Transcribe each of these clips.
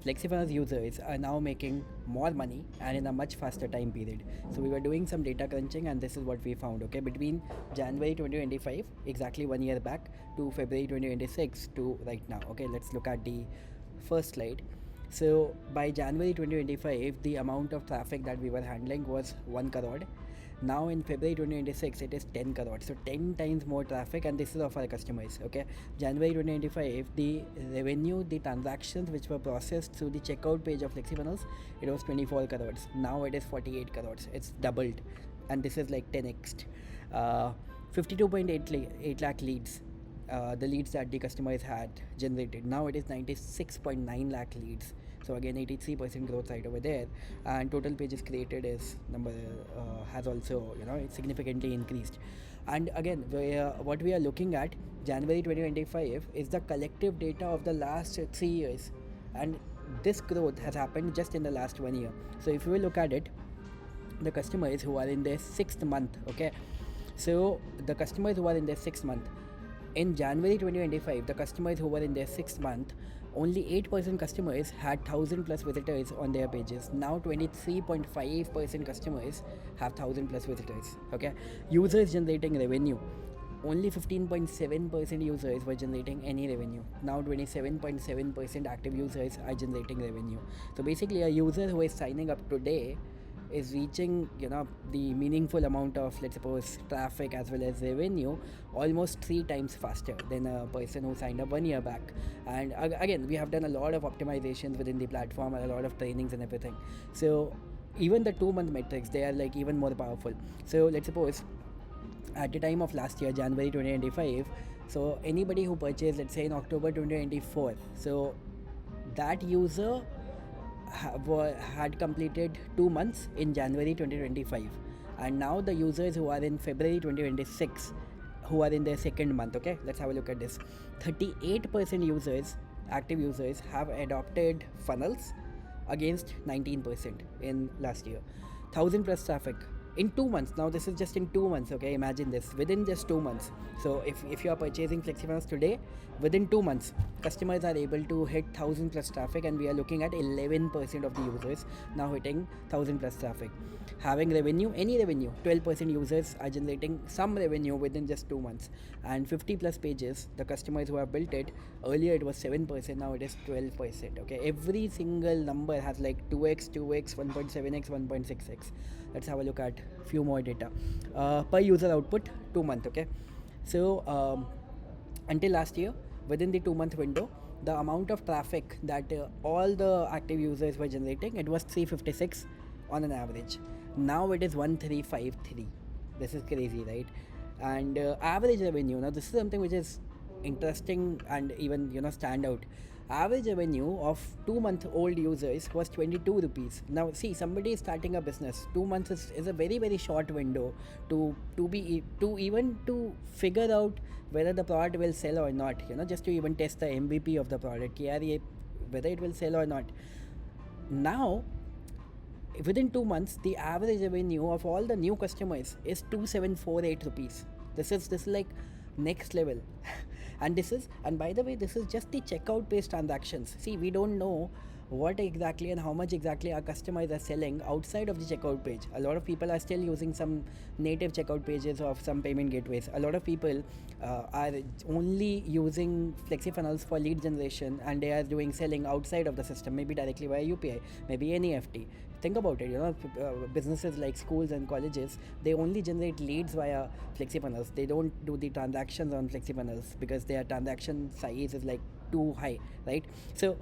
FlexiFunnels users are now making more money and in a much faster time period. So we were doing some data crunching and this is what we found. Okay, between January 2025, exactly 1 year back, to February 2026 to right now. Okay, let's look at the first slide. So by January 2025, the amount of traffic that we were handling was 1 crore. Now in February 2026, it is 10 crore. So 10 times more traffic, and this is of our customers. Okay, January 2025, the revenue, the transactions which were processed through the checkout page of FlexiFunnels, it was 24 crores. Now it is 48 crores. It's doubled, and this is like 10x. 52.8 lakh leads, the leads that the customers had generated. Now it is 96.9 lakh leads. So again, 83% growth right over there, and total pages created is number has also it's significantly increased. And again, what we are looking at January 2025 is the collective data of the last 3 years, and this growth has happened just in the last 1 year. So if we look at it, the customers who are in their 6th month, okay, so the customers who are in their 6th month in January 2025, the customers who were in their 6th month, only 8% customers had 1000 plus visitors on their pages. Now 23.5% customers have 1000 plus visitors. Okay, users generating revenue, only 15.7% users were generating any revenue. Now 27.7% active users are generating revenue. So basically, a user who is signing up today is reaching the meaningful amount of, let's suppose, traffic as well as revenue almost 3 times faster than a person who signed up 1 year back. And again, we have done a lot of optimizations within the platform and a lot of trainings and everything. So even the 2 month metrics, they are like even more powerful. So let's suppose at the time of last year, January 2025, so anybody who purchased, let's say, in October 2024, so that user had completed 2 months in January 2025, and now the users who are in February 2026, who are in their 2nd month. Okay, let's have a look at this. 38% users, active users, have adopted funnels against 19% in last year. 1000 plus traffic in 2 months. Now this is just in 2 months. Okay, imagine this, within just 2 months. So if you are purchasing FlexiFunnels today, within 2 months, customers are able to hit 1000 plus traffic, and we are looking at 11% of the users now hitting 1000 plus traffic. Having revenue, any revenue, 12% users are generating some revenue within just 2 months. And 50 plus pages, the customers who have built it, earlier it was 7%, now it is 12%. Okay, every single number has like 2x, 2x, 1.7x, 1.6x. Let's have a look at few more data. Per user output, 2 month. Okay, so until last year, within the 2 month window, the amount of traffic that all the active users were generating, it was 356 on an average. Now it is 1353. This is crazy, right? And average revenue, now this is something which is interesting and even stand out. Average revenue of 2 month old users was 22 rupees. Now see, somebody is starting a business. 2 months is a very very short window to even to figure out whether the product will sell or not, just to even test the MVP of the product, whether it will sell or not. Now within 2 months, the average revenue of all the new customers is 2748 rupees. This is like next level. And by the way, this is just the checkout based transactions. See, we don't know what exactly and how much exactly our customers are selling outside of the checkout page. A lot of people are still using some native checkout pages of some payment gateways. A lot of people are only using FlexiFunnels for lead generation, and they are doing selling outside of the system, maybe directly via UPI, maybe NEFT. Think about it, businesses like schools and colleges, they only generate leads via FlexiFunnels. They don't do the transactions on FlexiFunnels because their transaction size is like too high, right? So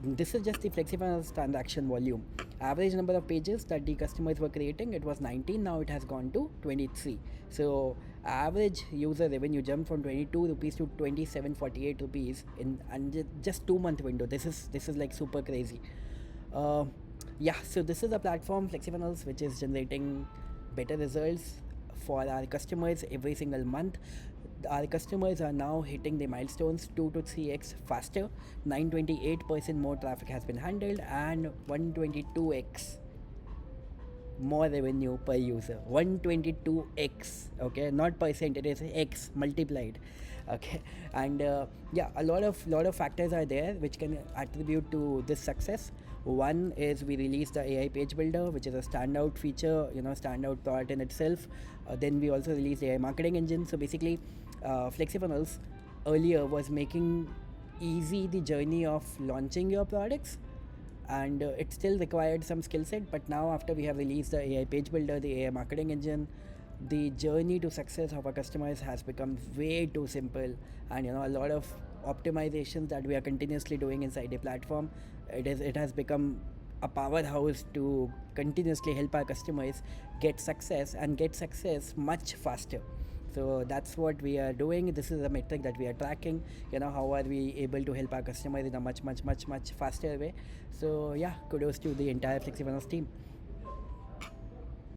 this is just the FlexiFunnels transaction volume. Average number of pages that the customers were creating, it was 19, now it has gone to 23. So average user revenue jumped from 22 rupees to 2748 rupees in just 2 month window. This is like super crazy. Yeah, so this is a platform, FlexiFunnels, which is generating better results for our customers every single month. Our customers are now hitting the milestones 2 to 3x faster. 928% more traffic has been handled, and 122x more revenue per user. 122x, okay, not percent, it is x multiplied. Okay, and yeah, a lot of factors are there which can attribute to this success. One is we released the AI page builder, which is a standout feature, standout product in itself. Then we also released AI marketing engine. So basically, FlexiFunnels earlier was making easy the journey of launching your products, and it still required some skill set. But now, after we have released the AI page builder, the AI marketing engine, the journey to success of our customers has become way too simple. And a lot of optimizations that we are continuously doing inside the platform, it has become a powerhouse to continuously help our customers get success, and get success much faster. So that's what we are doing. This is a metric that we are tracking. How are we able to help our customers in a much faster way. So yeah, kudos to the entire FlexiFunnels team.